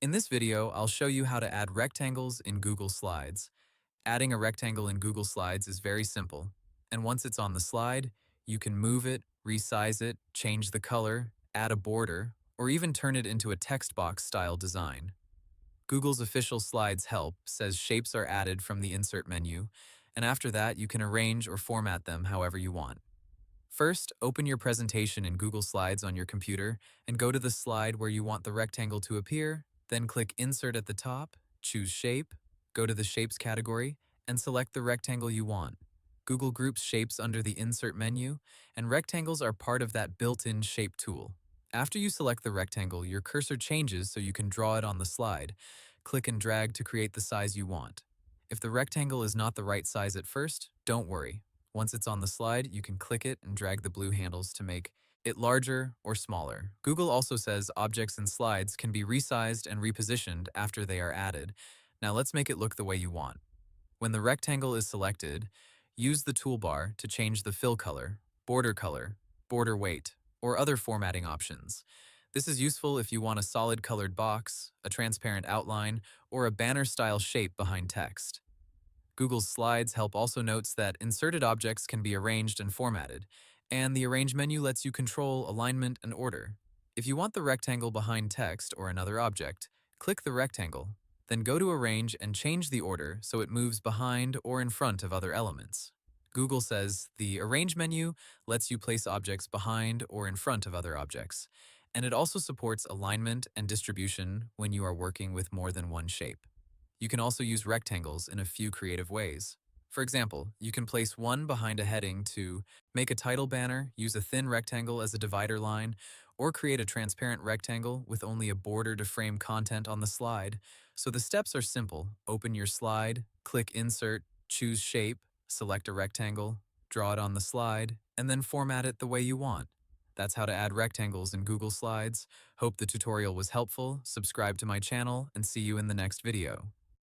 In this video, I'll show you how to add rectangles in Google Slides. Adding a rectangle in Google Slides is very simple. And once it's on the slide, you can move it, resize it, change the color, add a border, or even turn it into a text box style design. Google's official Slides help says shapes are added from the Insert menu, and after that, you can arrange or format them however you want. First, open your presentation in Google Slides on your computer and go to the slide where you want the rectangle to appear, then click Insert at the top, choose Shape, go to the Shapes category, and select the rectangle you want. Google groups shapes under the Insert menu, and rectangles are part of that built-in Shape tool. After you select the rectangle, your cursor changes so you can draw it on the slide. Click and drag to create the size you want. If the rectangle is not the right size at first, don't worry. Once it's on the slide, you can click it and drag the blue handles to make it larger or smaller. Google also says objects in slides can be resized and repositioned after they are added. Now let's make it look the way you want. When the rectangle is selected, use the toolbar to change the fill color, border weight, or other formatting options. This is useful if you want a solid colored box, a transparent outline, or a banner-style shape behind text. Google's Slides help also notes that inserted objects can be arranged and formatted, and the Arrange menu lets you control alignment and order. If you want the rectangle behind text or another object, click the rectangle, then go to Arrange and change the order so it moves behind or in front of other elements. Google says the Arrange menu lets you place objects behind or in front of other objects, and it also supports alignment and distribution when you are working with more than one shape. You can also use rectangles in a few creative ways. For example, you can place one behind a heading to make a title banner, use a thin rectangle as a divider line, or create a transparent rectangle with only a border to frame content on the slide. So the steps are simple. Open your slide, click Insert, choose Shape, select a rectangle, draw it on the slide, and then format it the way you want. That's how to add rectangles in Google Slides. Hope the tutorial was helpful. Subscribe to my channel and see you in the next video.